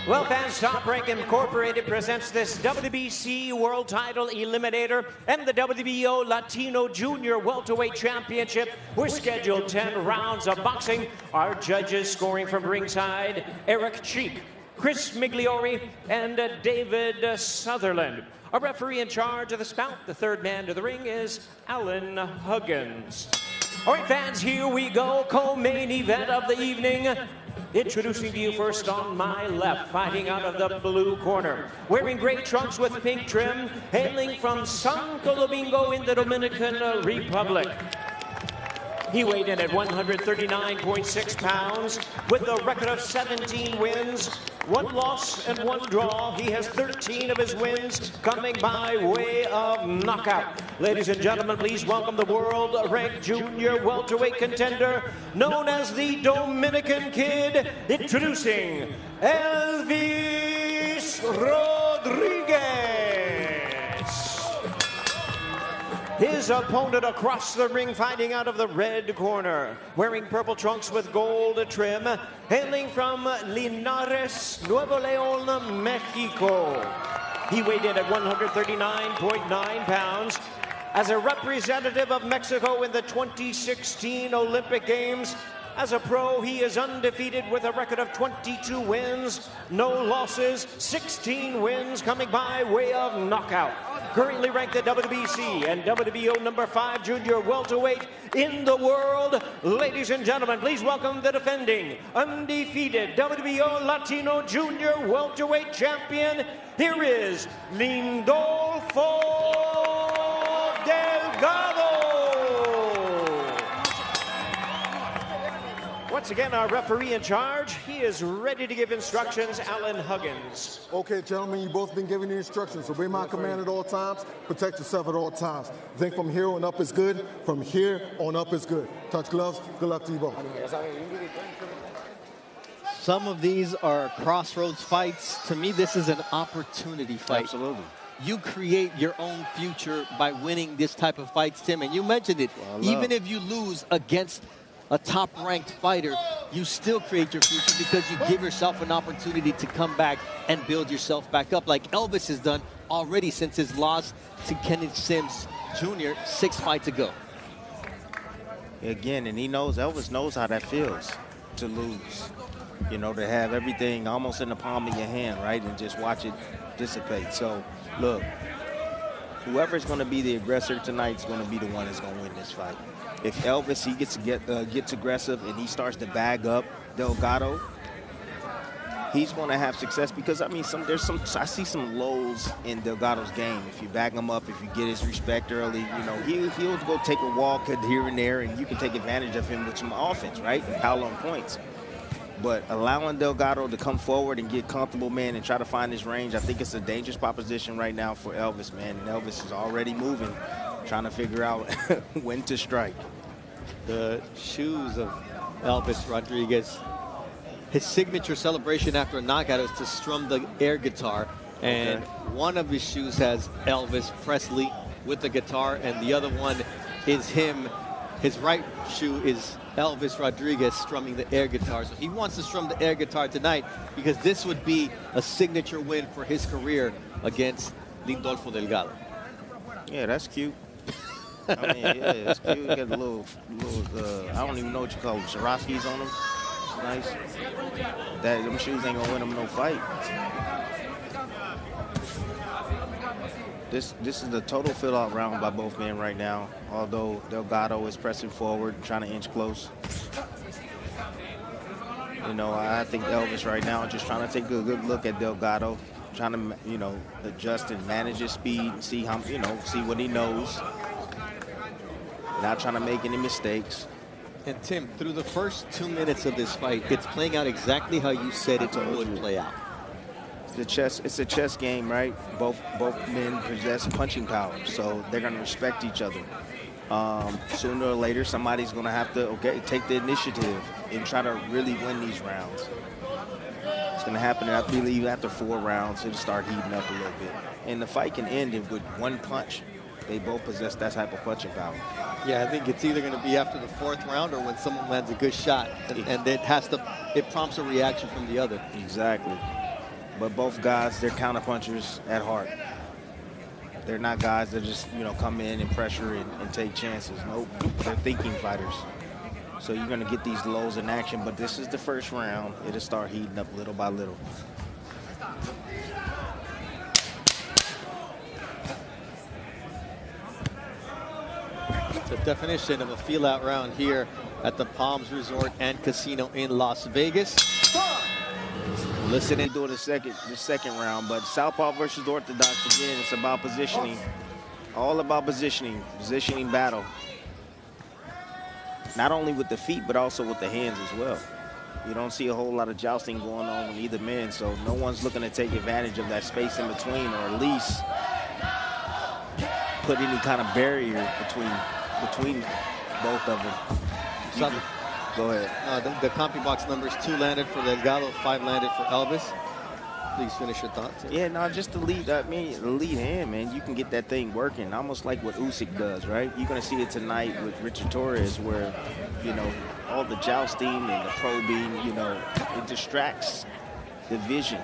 Well, fans, Top Rank Incorporated presents this WBC World Title Eliminator and the WBO Latino Junior Welterweight Championship. We're scheduled 10 rounds of boxing. Our judges scoring from ringside, Eric Cheek, Chris Migliori, and David Sutherland. Our referee in charge of the spout, the third man to the ring, is Alan Huggins. All right, fans, here we go. Co-main event of the evening. Introducing to you first on my left, fighting out of the blue corner, wearing gray trunks with pink trim, hailing from Santo Domingo in the Dominican Republic. He weighed in at 139.6 pounds with a record of 17 wins, 1 loss and 1 draw. He has 13 of his wins coming by way of knockout. Ladies and gentlemen, please welcome the world-ranked junior welterweight contender known as the Dominican Kid, introducing Elvis Rodriguez. His opponent across the ring, fighting out of the red corner, wearing purple trunks with gold trim, hailing from Linares, Nuevo León, Mexico. He weighed in at 139.9 pounds. As a representative of Mexico in the 2016 Olympic Games, as a pro, he is undefeated with a record of 22 wins, no losses, 16 wins coming by way of knockout. Currently ranked at WBC and WBO number 5 junior welterweight in the world. Ladies and gentlemen, please welcome the defending, undefeated WBO Latino junior welterweight champion. Here is Lindolfo Delgado. Once again, our referee in charge, he is ready to give instructions, Alan Huggins. Okay, gentlemen, you both been given the instructions. Obey my command at all times, protect yourself at all times. Think from here on up is good, from here on up is good. Touch gloves, good luck to you both. Some of these are crossroads fights. To me, this is an opportunity fight. Absolutely. You create your own future by winning this type of fights, Tim. And you mentioned it. Even if you lose against a top-ranked fighter, you still create your future because you give yourself an opportunity to come back and build yourself back up like Elvis has done already since his loss to Kenneth Sims Jr. 6 fights ago. Again, and Elvis knows how that feels to lose. You know, to have everything almost in the palm of your hand, right, and just watch it dissipate. So, look, whoever's going to be the aggressor tonight is going to be the one that's going to win this fight. If Elvis, he gets aggressive and he starts to bag up Delgado, he's going to have success because, I mean, I see some lows in Delgado's game. If you bag him up, if you get his respect early, you know, he'll go take a walk here and there, and you can take advantage of him with some offense, right, and pile on points. But allowing Delgado to come forward and get comfortable, man, and try to find his range, I think it's a dangerous proposition right now for Elvis, man. And Elvis is already moving, trying to figure out when to strike. The shoes of Elvis Rodriguez, his signature celebration after a knockout is to strum the air guitar. And one of his shoes has Elvis Presley with the guitar, and the other one is him. His right shoe is Elvis Rodriguez strumming the air guitar. So he wants to strum the air guitar tonight because this would be a signature win for his career against Lindolfo Delgado. Yeah, that's cute. I mean, yeah, it's cute. You got a little I don't even know what you call them, Swarovskis on them. Nice. Them shoes ain't gonna win them no fight. This is the total fill-out round by both men right now, although Delgado is pressing forward, trying to inch close. You know, I think Elvis right now is just trying to take a good look at Delgado, trying to, you know, adjust and manage his speed and see how, you know, see what he knows. Not trying to make any mistakes. And Tim, through the first 2 minutes of this fight, it's playing out exactly how you said it would play out. It's a chess game, right? Both men possess punching power, so they're going to respect each other. Sooner or later, somebody's going to have to take the initiative and try to really win these rounds. It's going to happen, I believe, after 4 rounds. It'll start heating up a little bit, and the fight can end with 1 punch. They both possess that type of punching power. Yeah, I think it's either going to be after the 4th round or when someone lands a good shot, and it prompts a reaction from the other. Exactly. But both guys, they're counterpunchers at heart. They're not guys that just, you know, come in and pressure and take chances. Nope, they're thinking fighters. So you're going to get these lows in action, but this is the first round. It'll start heating up little by little. The definition of a feel-out round here at the Palms Resort and Casino in Las Vegas. Listen and do the second round, but Southpaw versus Orthodox, again, it's about positioning. All about positioning battle. Not only with the feet, but also with the hands as well. You don't see a whole lot of jousting going on with either man, so no one's looking to take advantage of that space in between, or at least put any kind of barrier between both of them. Go ahead. The CompuBox numbers: 2 landed for Delgado, 5 landed for Elvis. Please finish your thoughts. Yeah, no, just the lead. I mean, the lead hand, man. You can get that thing working, almost like what Usyk does, right? You're gonna see it tonight with Richard Torrez, where, you know, all the jousting and the probing, you know, it distracts the vision,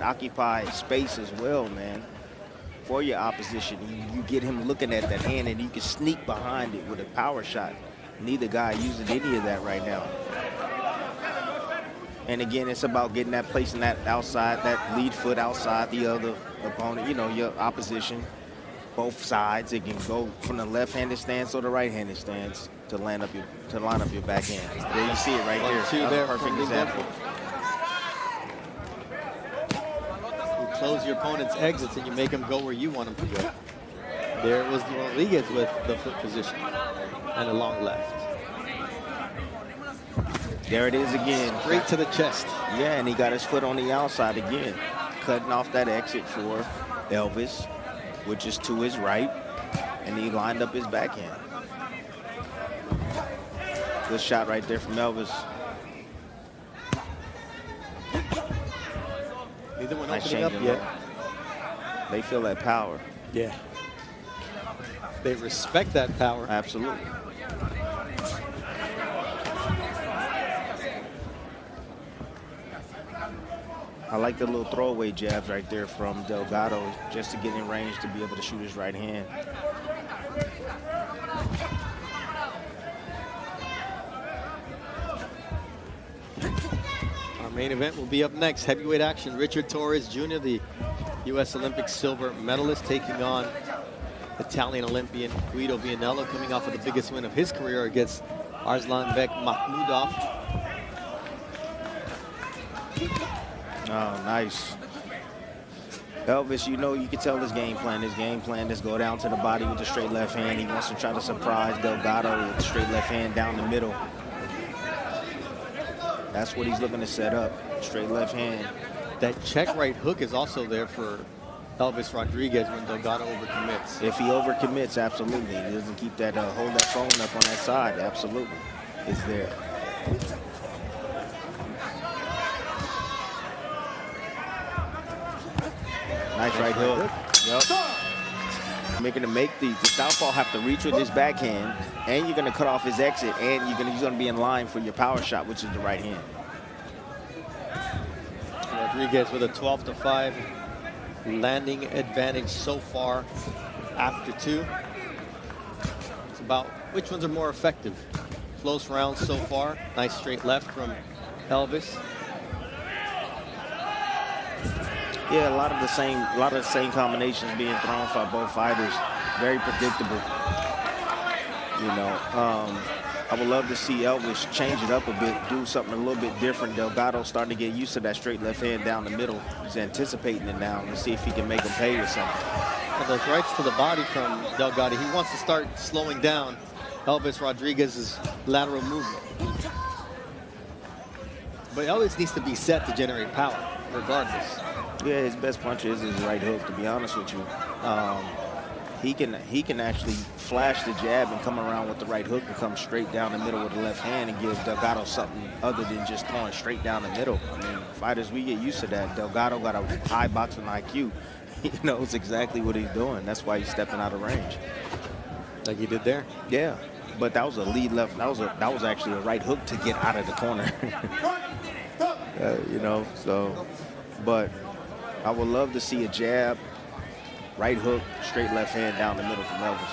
occupy space as well, man, for your opposition. You get him looking at that hand, and you can sneak behind it with a power shot. Neither guy using any of that right now. And again, it's about getting that, placing that outside, that lead foot outside the other opponent, you know, your opposition. Both sides, it can go from the left-handed stance or the right-handed stance to line up your backhand. There you see it right there. 1-2 there. Perfect example. You close your opponent's exits and you make them go where you want them to go. There was Rodriguez with the foot position and a long left. There it is again. Straight to the chest. Yeah, and he got his foot on the outside again, cutting off that exit for Elvis, which is to his right, and he lined up his backhand. Good shot right there from Elvis. Neither one Nice opening up change yet. They feel that power. Yeah. They respect that power. Absolutely. I like the little throwaway jabs right there from Delgado, just to get in range to be able to shoot his right hand. Our main event will be up next. Heavyweight action. Richard Torrez Jr., the U.S. Olympic silver medalist, taking on Italian Olympian Guido Vianello, coming off of the biggest win of his career against Arslanbek Makhmudov. Oh, nice. Elvis, you know, you can tell his game plan. His game plan is go down to the body with the straight left hand. He wants to try to surprise Delgado with the straight left hand down the middle. That's what he's looking to set up, straight left hand. That check right hook is also there for Elvis Rodriguez when Delgado overcommits. If he overcommits, absolutely. He doesn't keep that, hold that phone up on that side, absolutely. It's there. Nice right hook. Yep. Making him make the southpaw have to reach with his backhand, and you're going to cut off his exit, and he's going to be in line for your power shot, which is the right hand. Rodriguez with a 12-5 landing advantage so far after 2. It's about which ones are more effective. Close rounds so far. Nice straight left from Elvis. Yeah, a lot of the same combinations being thrown by both fighters. Very predictable. You know, I would love to see Elvis change it up a bit, do something a little bit different. Delgado starting to get used to that straight left hand down the middle. He's anticipating it now. Let's see if he can make him pay or something. And those rights to the body from Delgado, he wants to start slowing down Elvis Rodriguez's lateral movement. But Elvis needs to be set to generate power, regardless. Yeah, his best punch is his right hook, to be honest with you. He can actually flash the jab and come around with the right hook and come straight down the middle with the left hand and give Delgado something other than just throwing straight down the middle. I mean, fighters, we get used to that. Delgado got a high boxing IQ. He knows exactly what he's doing. That's why he's stepping out of range. Like he did there? Yeah, but that was a lead left. That was actually a right hook to get out of the corner. You know, so, but I would love to see a jab, right hook, straight left hand down the middle from Elvis.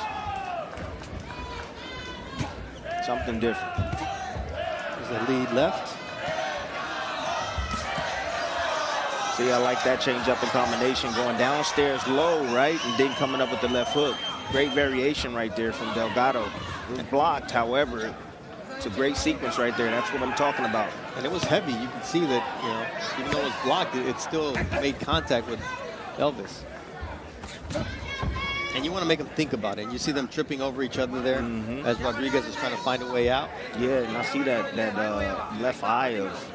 Something different. There's a lead left. See, I like that change up in combination, going downstairs low, right, and then coming up with the left hook. Great variation right there from Delgado. It was blocked, however, it's a great sequence right there. That's what I'm talking about. And it was heavy. You can see that, you know, even though it was blocked, it still made contact with Elvis. And you want to make them think about it. And you see them tripping over each other there as Rodriguez is trying to find a way out. Yeah, and I see that left eye of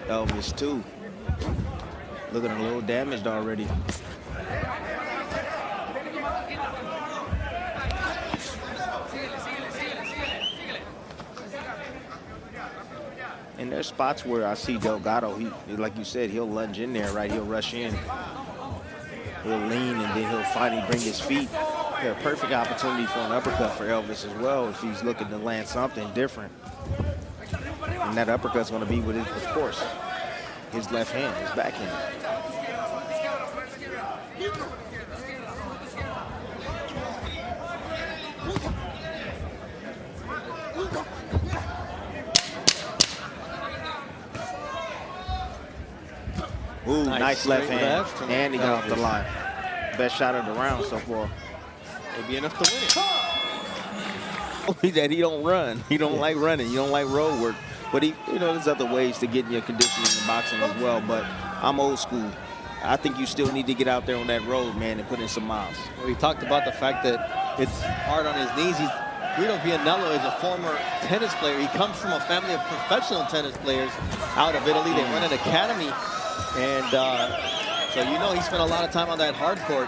Elvis too. Looking a little damaged already. And there's spots where I see Delgado, he, like you said, he'll lunge in there, right? He'll rush in. He'll lean, and then he'll finally bring his feet. Yeah, perfect opportunity for an uppercut for Elvis as well if he's looking to land something different. And that uppercut's going to be with his, of course, his left hand, his backhand. Ooh, nice left hand. And he got off the line. Best shot of the round so far. Maybe enough to win it. That he don't run. He don't like running. You don't like road work. But he, you know, there's other ways to get in your conditioning in boxing as well. But I'm old school. I think you still need to get out there on that road, man, and put in some miles. Well, he talked about the fact that it's hard on his knees. Guido Vianello is a former tennis player. He comes from a family of professional tennis players out of Italy. They run an academy. And so, you know, he spent a lot of time on that hard court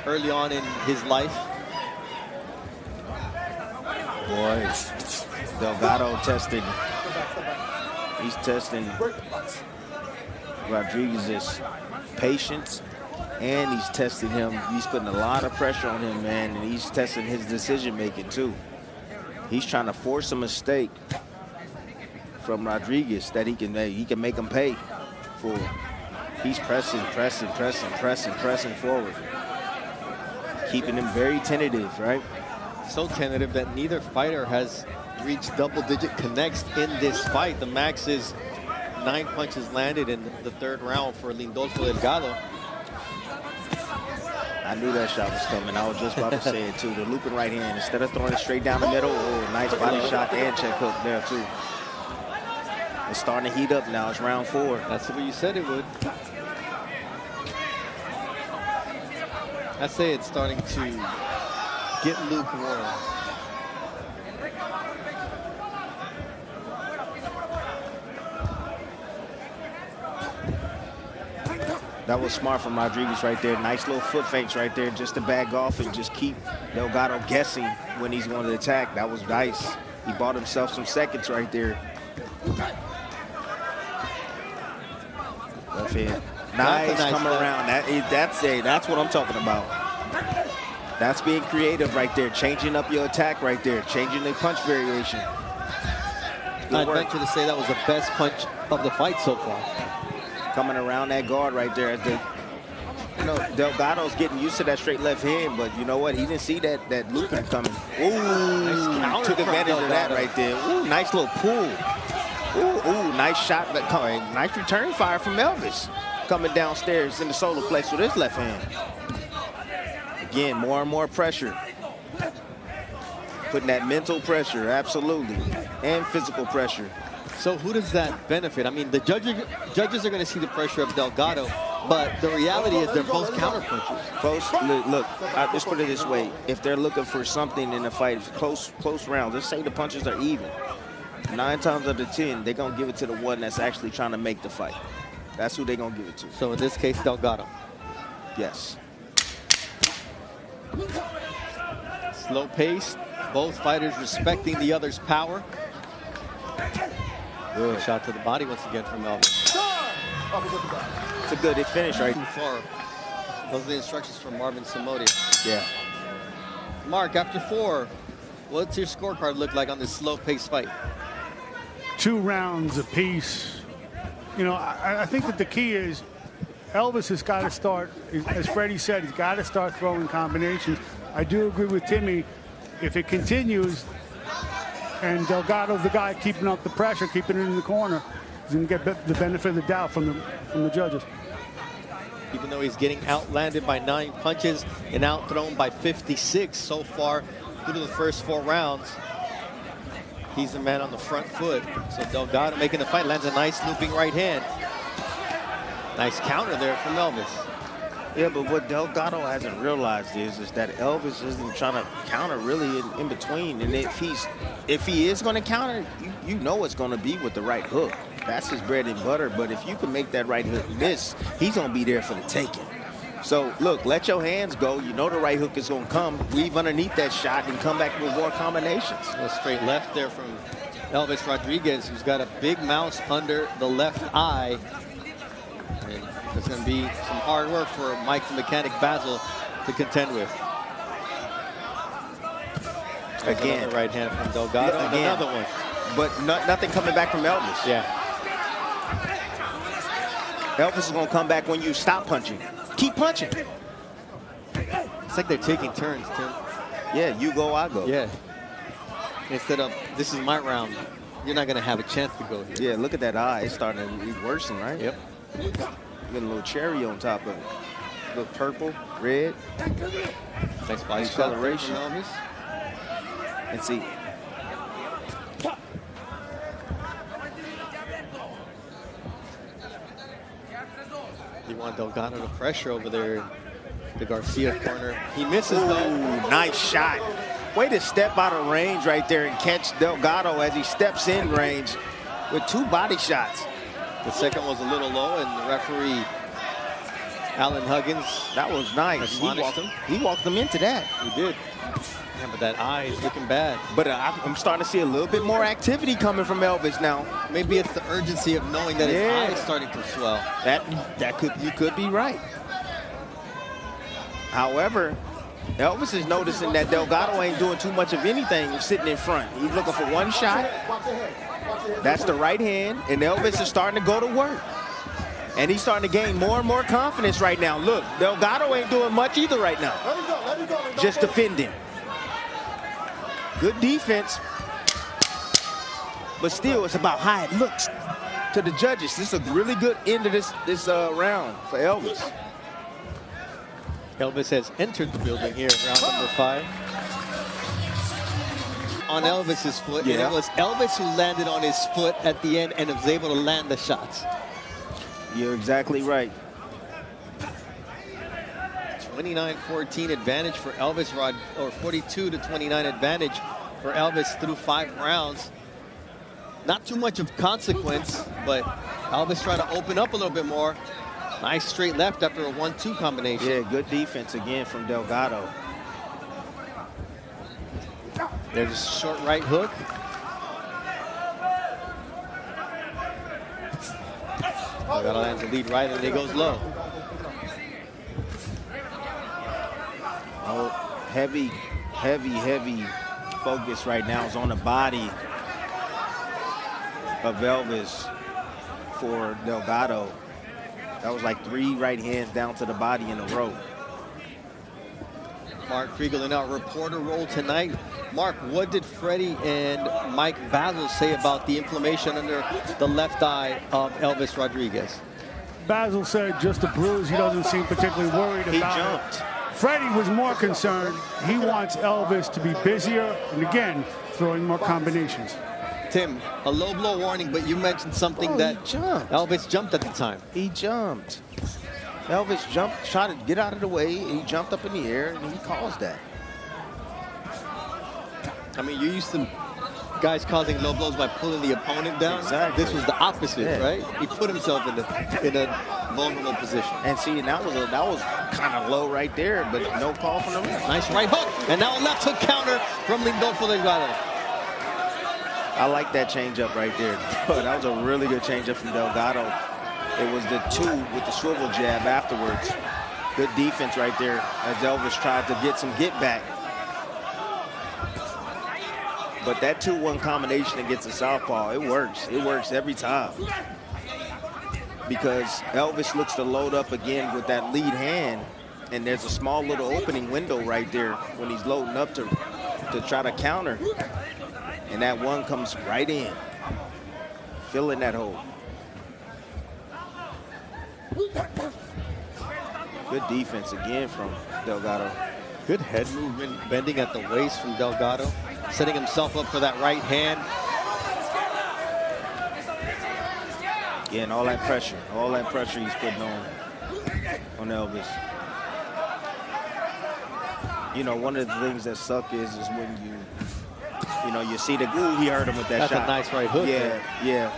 early on in his life. Boy, Delgado tested. He's testing Rodriguez's patience, and he's testing him. He's putting a lot of pressure on him, man, and he's testing his decision-making, too. He's trying to force a mistake from Rodriguez that he can make him pay for. He's pressing forward. Keeping him very tentative, right? So tentative that neither fighter has reached double-digit connects in this fight. The max is 9 punches landed in the third round for Lindolfo Delgado. I knew that shot was coming. I was just about to say it, too. The looping right hand, instead of throwing it straight down the middle, oh, nice body shot and check hook there, too. It's starting to heat up now. It's round 4. That's what you said it would. I say it's starting to get lukewarm. That was smart from Rodriguez right there. Nice little foot fakes right there just to back off and just keep Delgado guessing when he's going to attack. That was nice. He bought himself some seconds right there. Left hand. Nice come around. That's what I'm talking about. That's being creative right there. Changing up your attack right there. Changing the punch variation. I'd venture to say that was the best punch of the fight so far. Coming around that guard right there. You know, Delgado's getting used to that straight left hand, but you know what? He didn't see that looping coming. Ooh, nice took advantage of that right there. Ooh, nice little pull. Ooh, nice shot. Nice return fire from Elvis. Coming downstairs in the solar plex with his left hand. Again, more and more pressure. Putting that mental pressure, absolutely, and physical pressure. So who does that benefit? I mean, the judges are going to see the pressure of Delgado, but the reality is they're both counterpunchers. Look, I'll just put it this way. If they're looking for something in the fight, close rounds, let's say the punches are even. 9 times out of 10, they're going to give it to the one that's actually trying to make the fight. That's who they're going to give it to. So in this case, Delgado. Yes. Slow pace, both fighters respecting the other's power. Good shot to the body once again from Elvis. It's a good finish right there. Those are the instructions from Marvin Samodia. Yeah. Mark, after 4, what's your scorecard look like on this slow-paced fight? 2 rounds apiece. You know, I think that the key is Elvis has got to start, as Freddie said, he's got to start throwing combinations. I do agree with Timmy. If it continues, and Delgado's the guy keeping up the pressure, keeping it in the corner, he's going to get the benefit of the doubt from the judges. Even though he's getting outlanded by 9 punches and outthrown by 56 so far through the first 4 rounds, he's the man on the front foot. So Delgado making the fight, lands a nice looping right hand. Nice counter there from Elvis. Yeah, but what Delgado hasn't realized is that Elvis isn't trying to counter really in between. And if he is going to counter, you know it's going to be with the right hook. That's his bread and butter. But if you can make that right hook miss, he's going to be there for the taking. So, look, let your hands go. You know the right hook is going to come. Weave underneath that shot and come back with more combinations. A straight left there from Elvis Rodriguez, who's got a big mouse under the left eye. And it's going to be some hard work for Mike the Mechanic Basil to contend with. Again, another right hand from Delgado. Yeah, again, another one. But nothing coming back from Elvis. Yeah. Elvis is going to come back when you stop punching. Keep punching. It's like they're taking turns, Tim. Yeah, you go, I go. Yeah. Instead of, this is my round, you're not going to have a chance to go here. Yeah, look at that eye. It's starting to worsen, right? Yep. Getting a little cherry on top of it. A little purple, red. Nice body shot there Acceleration. from Elvis. And see. You want Delgado to pressure over there in the Garcia corner. He misses Ooh, though. nice shot. Way to step out of range right there and catch Delgado as he steps in range with 2 body shots. The second was a little low, and the referee, Alan Huggins, That was nice. admonished him. He walked him into that. He did. Yeah, but that eye is looking bad. But I'm starting to see a little bit more activity coming from Elvis now. Maybe it's the urgency of knowing that his Yeah. eye is starting to swell. You could be right. However, Elvis is noticing that Delgado ain't doing too much of anything sitting in front. He's looking for one shot. That's the right hand, and Elvis is starting to go to work. And he's starting to gain more and more confidence right now. Look, Delgado ain't doing much either right now. Just defending. Good defense. But still, it's about how it looks to the judges. This is a really good end of this round for Elvis. Elvis has entered the building here, round number 5. On Elvis's foot, and it was Elvis who landed on his foot at the end and was able to land the shots. You're exactly right. 29-14 advantage for Elvis, or 42-29 advantage for Elvis through 5 rounds. Not too much of consequence, but Elvis trying to open up a little bit more. Nice straight left after a 1-2 combination. Yeah, good defense again from Delgado. There's a short right hook. Delgado lands the lead right, and it goes low. Oh, heavy focus right now is on the body of Elvis for Delgado. That was like 3 right hands down to the body in a row. Mark Kriegel in our reporter role tonight. Mark, what did Freddie and Mike Basil say about the inflammation under the left eye of Elvis Rodriguez? Basil said just a bruise. He doesn't seem particularly worried about He jumped. it. Freddie was more concerned. He wants Elvis to be busier and, again, throwing more combinations. Tim, a low blow warning, but you mentioned something that he jumped. Elvis jumped at the time. He jumped. Elvis jumped, tried to get out of the way, and he jumped up in the air, and he caused that. I mean, you're used to guys causing low blows by pulling the opponent down. Exactly. This was the opposite, right? He put himself in a vulnerable position. And see, that was kind of low right there, but no call from the ref. Nice right hook, and now a left hook counter from Lindolfo Delgado. I like that changeup right there. That was a really good changeup from Delgado. It was the 2 with the swivel jab afterwards. Good defense right there as Elvis tried to get some get back. But that 2-1 combination against the southpaw, it works. It works every time. because Elvis looks to load up again with that lead hand, and there's a small little opening window right there when he's loading up to try to counter. And that one comes right in, filling that hole. Good defense again from Delgado. Good head movement, bending at the waist from Delgado, setting himself up for that right hand. Yeah, and all that pressure he's putting on Elvis. You know, one of the things that suck is when you see the he hurt him with that shot. That's a nice right hook. Yeah,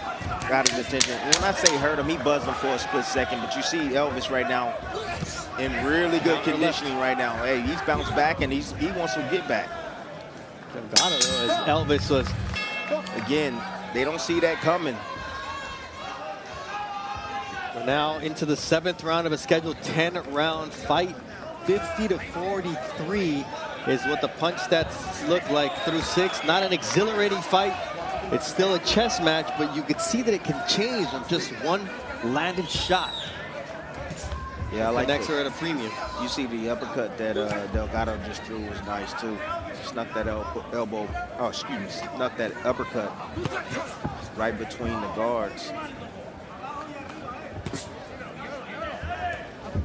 got his attention. And when I say hurt him, he buzzed him for a split second, but you see Elvis right now in really good conditioning right now. Hey, he's bounced back and he wants to get back. Delgado, as Elvis was. Again, they don't see that coming. We're now into the 7th round of a scheduled 10-round fight. 50-43 is what the punch stats look like through 6. Not an exhilarating fight. It's still a chess match, but you can see that it can change from just one landed shot. Yeah, I like the necks are at a premium. You see the uppercut that Delgado just threw was nice too. Snuck that elbow. Oh, excuse me. Snuck that uppercut right between the guards.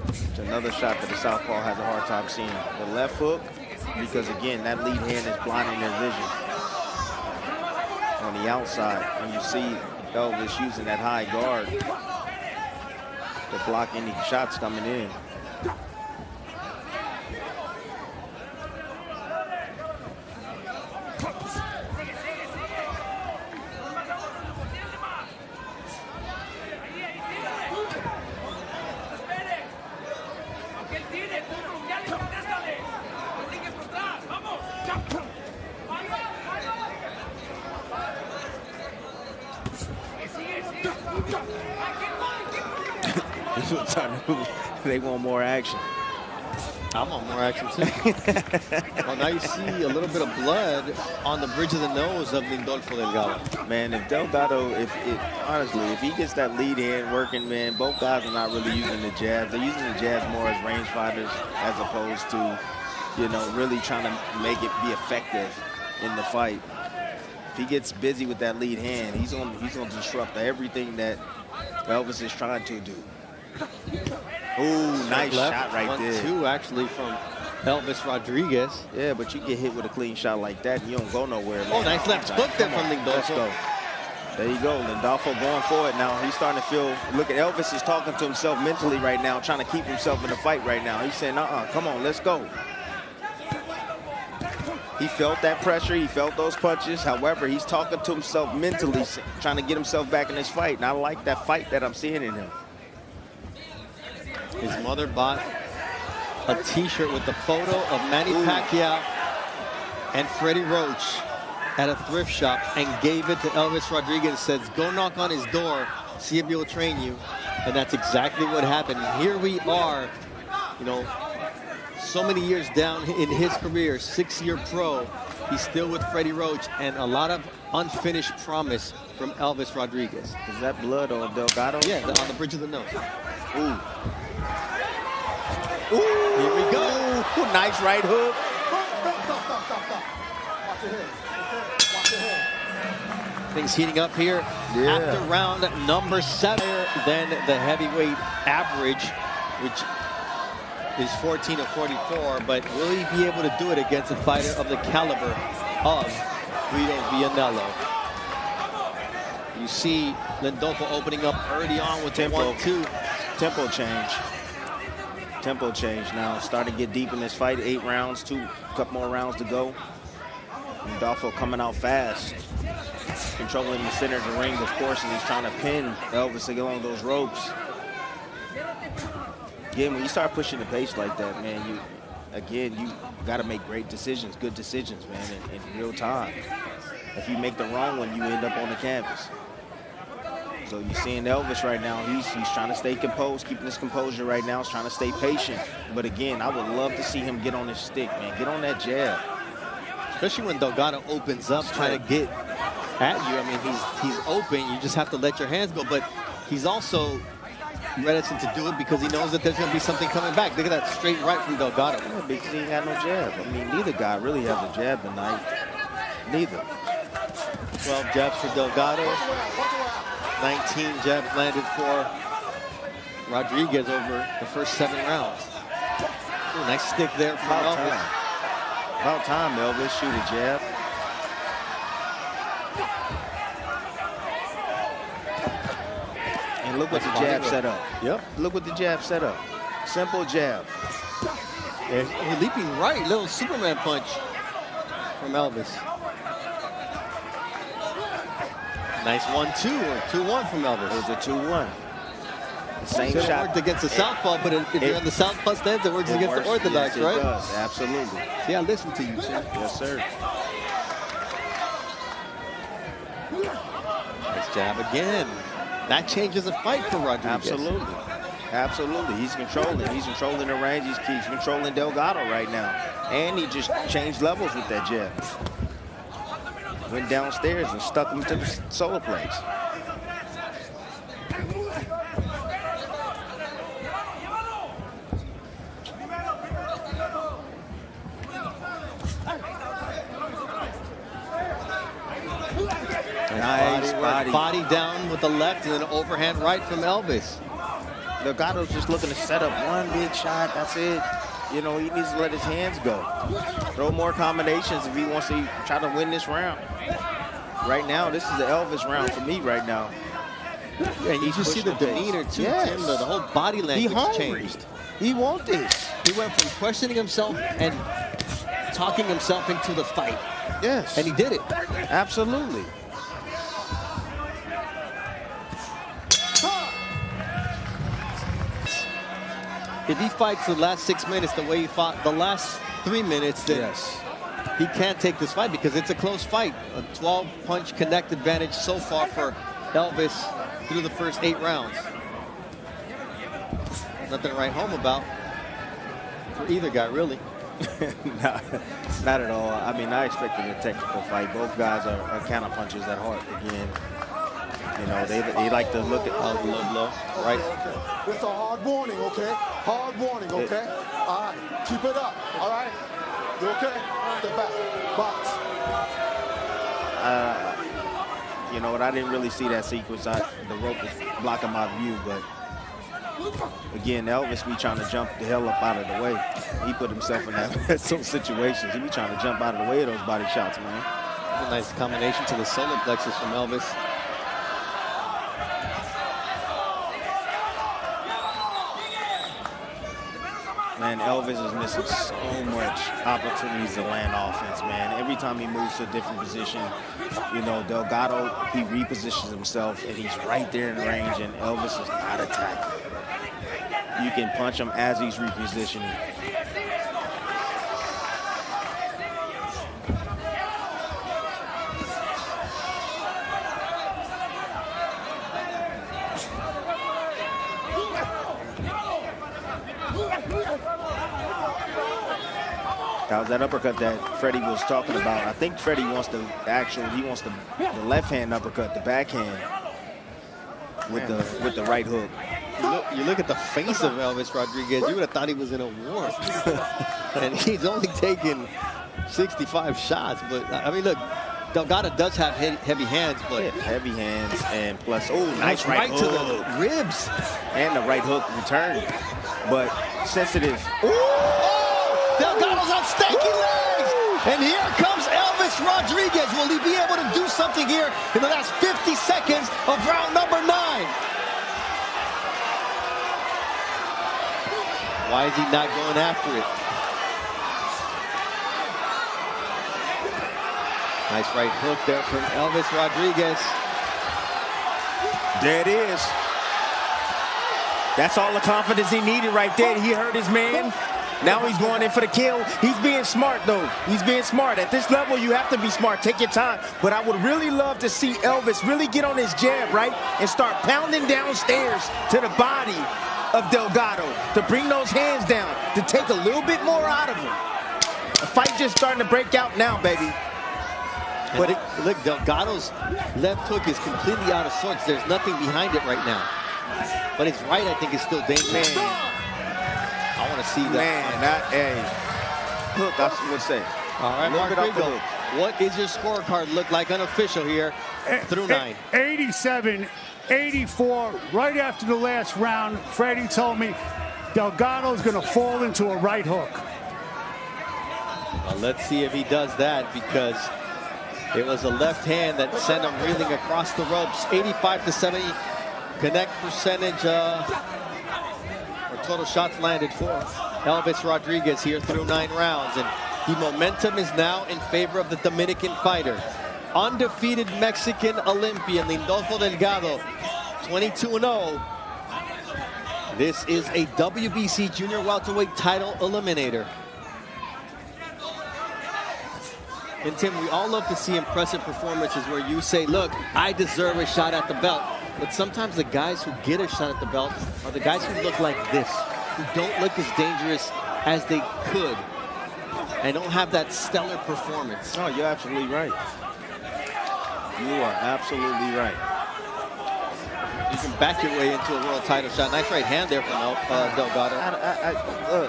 It's another shot that the southpaw has a hard time seeing. The left hook, because again, that lead hand is blinding their vision. On the outside, when you see Elvis using that high guard to block any shots coming in. They want more action. I want more action too. Well, now you see a little bit of blood on the bridge of the nose of Lindolfo Delgado. Man, if Delgado, honestly, if he gets that lead hand working, man, both guys are not really using the jabs. They're using the jabs more as range fighters as opposed to, really trying to make it be effective in the fight. If he gets busy with that lead hand, he's gonna disrupt everything that Elvis is trying to do. Ooh, nice shot right there. 1-2 actually from Elvis Rodriguez. Yeah, but you get hit with a clean shot like that and you don't go nowhere, man. Oh, nice left hook there from Lindolfo. Let's go. There you go, Lindolfo going for it now. He's starting to feel, look at Elvis is talking to himself mentally right now, trying to keep himself in the fight right now. He's saying, come on, let's go. He felt that pressure, he felt those punches. However, he's talking to himself mentally, trying to get himself back in this fight. And I like that fight that I'm seeing in him. His mother bought a t-shirt with the photo of Manny Pacquiao and Freddie Roach at a thrift shop and gave it to Elvis Rodriguez. Says, go knock on his door, see if he'll train you. And that's exactly what happened. Here we are, so many years down in his career, 6-year pro. He's still with Freddie Roach, and a lot of unfinished promise from Elvis Rodriguez. Is that blood on Delgado? Yeah, on the bridge of the nose. Ooh. Ooh, here we go. Ooh, nice right hook. Watch your head. Watch your head. Things heating up here after round number 7. Then the heavyweight average, which is 14-44, but will he be able to do it against a fighter of the caliber of Guido Vianello? You see Lindolfo opening up early on with Tempo. 1-2. Tempo change. Tempo change now. Starting to get deep in this fight. 8 rounds, couple more rounds to go. Lindolfo coming out fast. Controlling the center of the ring, of course, and he's trying to pin Elvis to get along those ropes. Again, when you start pushing the pace like that, man, you got to make great decisions, good decisions, man, in real time. If you make the wrong one, you end up on the canvas. So you're seeing Elvis right now. He's trying to stay composed, keeping his composure right now. He's trying to stay patient. But again, I would love to see him get on his stick, man. Get on that jab. Especially when Delgado opens up, trying to get at you. I mean, he's open. You just have to let your hands go. But he's also reticent to do it because he knows that there's going to be something coming back. Look at that straight right from Delgado. Yeah, because he ain't got no jab. I mean, neither guy really has a jab tonight. Neither. 12 jabs for Delgado. 19 jabs landed for Rodriguez over the first 7 rounds. Ooh, nice stick there from Elvis. About time, Elvis. Shoot a jab. And look what the jab set up. Yep. Look what the jab set up. Simple jab. A leaping right, little Superman punch from Elvis. Nice 1-2 or 2-1 from Elvis. It was a 2-1. Same it shot. Worked against the southpaw, but if you're on the southpaw stance, it works against the orthodox, yes, right? It does. Absolutely. See, I listen to you, too. Yes, sir. Nice jab again. That changes the fight for Rodriguez. Absolutely. Absolutely. He's controlling. He's controlling the range. He's controlling Delgado right now. And he just changed levels with that jab. Went downstairs and stuck him to the solar plates. Nice body down with the left and then an overhand right from Elvis. Delgado's just looking to set up one big shot. That's it. You know, he needs to let his hands go. Throw more combinations if he wants to try to win this round. Right now, this is the Elvis round for me right now. Yeah, you just see the demeanor too, yes. Tim. The whole body language changed. He wants this. He went from questioning himself and talking himself into the fight. Yes. And he did it. Absolutely. If he fights the last 6 minutes the way he fought the last 3 minutes, then he can't take this fight because it's a close fight. A 12-punch connect advantage so far for Elvis through the first 8 rounds. Nothing to write home about for either guy, really. No, not at all. I mean, I expected a technical fight. Both guys are counter punchers at heart again. You know, they like to look at the low blow, right? Okay. It's a hard warning, okay? Hard warning, okay? All right, keep it up, all right? You okay? Step back, box. You know what? I didn't really see that sequence. The rope was blocking my view, but again, Elvis be trying to jump the hell up out of the way. He put himself in some situations. He be trying to jump out of the way of those body shots, man. A nice combination to the solar plexus from Elvis. Man, Elvis is missing so much opportunities to land offense, man. Every time he moves to a different position, you know, Delgado, he repositions himself, and he's right there in range, and Elvis is not attacking. You can punch him as he's repositioning. That was that uppercut that Freddie was talking about. I think Freddie wants the left-hand uppercut, the backhand with the right hook. You look at the face of Elvis Rodriguez, you would have thought he was in a war. And he's only taken 65 shots. But, I mean, look, Delgado does have heavy hands. But yeah, heavy hands and plus, nice right hook. To the ribs. And the right hook return. But sensitive. Delgado's on stanky legs. And here comes Elvis Rodriguez. Will he be able to do something here in the last 50 seconds of round number 9? Why is he not going after it? Nice right hook there from Elvis Rodriguez. There it is. That's all the confidence he needed right there. He hurt his man. Now he's going in for the kill. He's being smart, though. He's being smart. At this level, you have to be smart. Take your time. But I would really love to see Elvis really get on his jab, right, and start pounding downstairs to the body of Delgado to bring those hands down, to take a little bit more out of him. The fight just starting to break out now, baby. But look, Delgado's left hook is completely out of sorts. There's nothing behind it right now. But his right, I think, is still dangerous. I want to see that. Man, hey. Hook, I would say. All right, Mark Guido, what is your scorecard look like unofficial here through 9? 87-84. Right after the last round, Freddie told me Delgado's going to fall into a right hook. Well, let's see if he does that, because it was a left hand that sent him reeling across the ropes. 85-70 connect percentage, or total shots landed for Elvis Rodriguez here through 9 rounds. And the momentum is now in favor of the Dominican fighter. Undefeated Mexican Olympian Lindolfo Delgado, 22-0. This is a WBC junior welterweight title eliminator. And Tim, we all love to see impressive performances where you say, look, I deserve a shot at the belt. But sometimes the guys who get a shot at the belt are the guys who look like this, who don't look as dangerous as they could, and don't have that stellar performance. Oh, you're absolutely right. You are absolutely right. You can back your way into a world title shot. Nice right hand there from Delgado.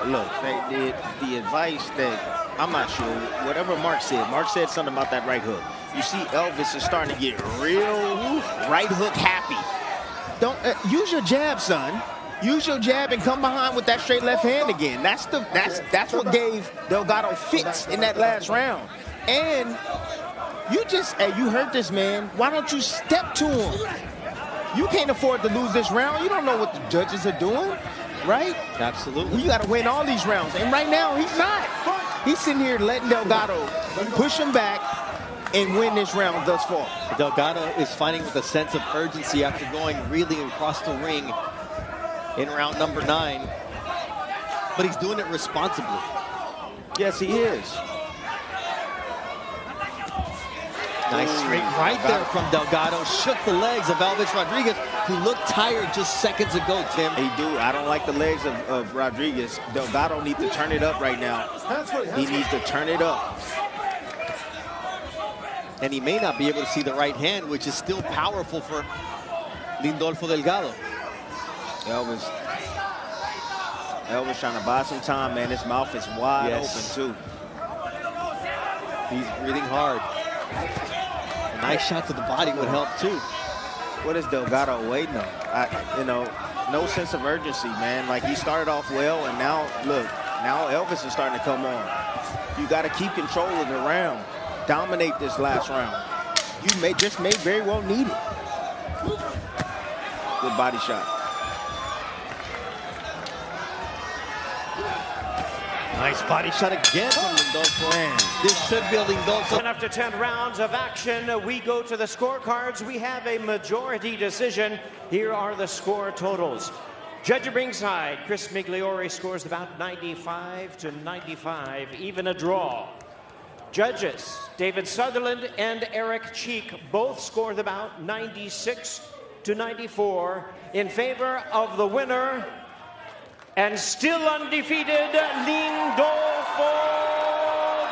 Look, the advice that, I'm not sure, whatever Mark said something about that right hook. You see Elvis is starting to get real right hook happy. Don't use your jab, son. Use your jab and come behind with that straight left hand again. That's what gave Delgado fits in that last round. And you hurt this man. Why don't you step to him? You can't afford to lose this round. You don't know what the judges are doing, right? Absolutely. You got to win all these rounds. And right now, he's not. He's sitting here letting Delgado push him back and win this round thus far. Delgado is fighting with a sense of urgency after going reeling across the ring in round number 9. But he's doing it responsibly. Yes, he is. Nice straight right there from Delgado. Shook the legs of Elvis Rodriguez, who looked tired just seconds ago, Tim. He do. I don't like the legs of Rodriguez. Delgado needs to turn it up right now. He needs to turn it up. And he may not be able to see the right hand, which is still powerful for Lindolfo Delgado. Elvis trying to buy some time, man. His mouth is wide open, too. He's breathing hard. A nice shot to the body would help, too. What is Delgado waiting on? No sense of urgency, man. Like, he started off well, and now, look, now Elvis is starting to come on. You got to keep control of the round. Dominate this last round. You may very well need it. Good body shot. Nice body shot again from Lindolfo. This should be a Lindolfo. And after 10 rounds of action, we go to the scorecards. We have a majority decision. Here are the score totals. Judge at ringside, Chris Migliore scores about 95-95, even a draw. Judges, David Sutherland and Eric Cheek both scored about 96-94 in favor of the winner and still undefeated Lindolfo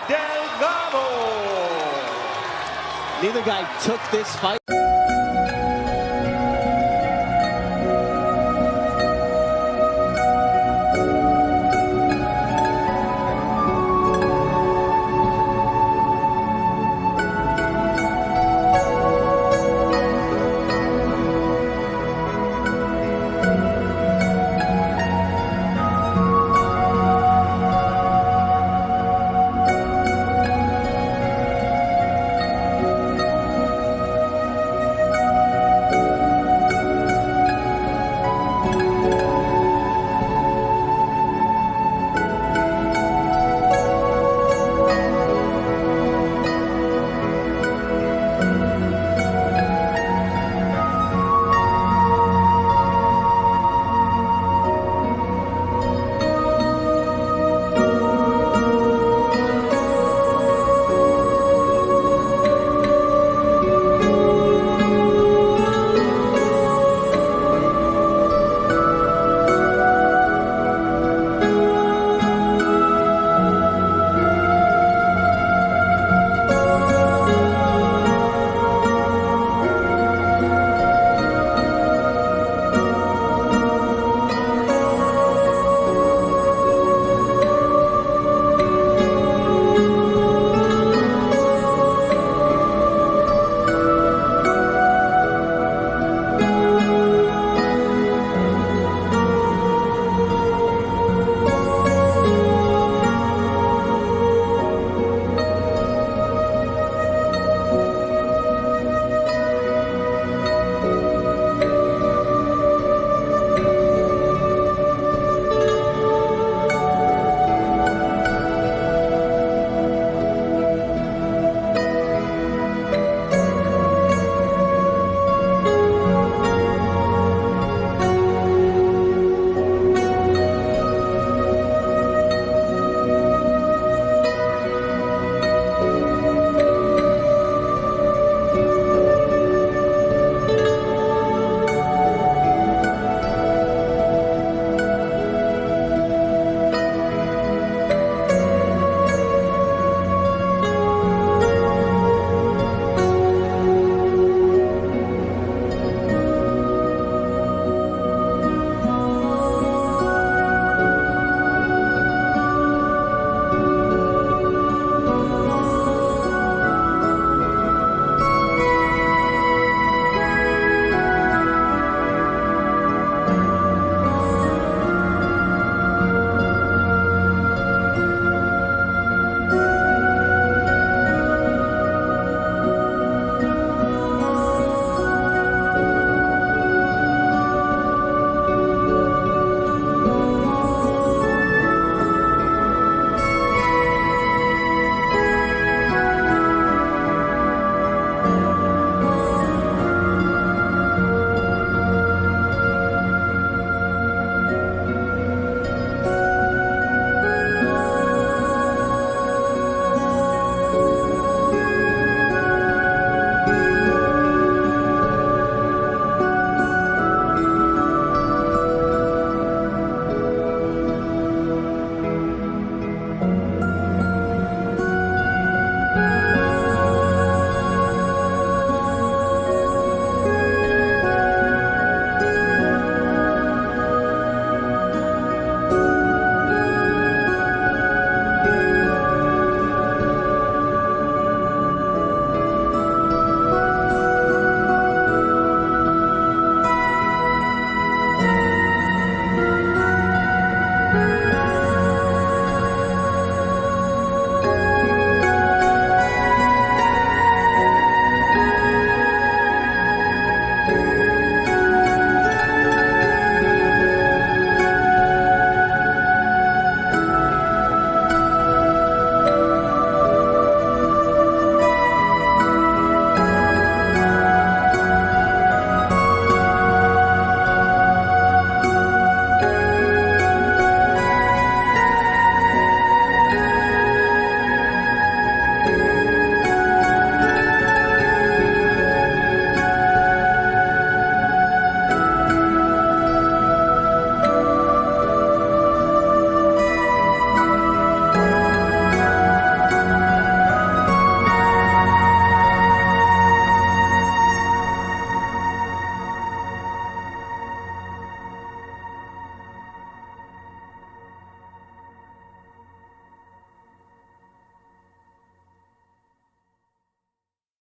Delgado. Neither guy took this fight.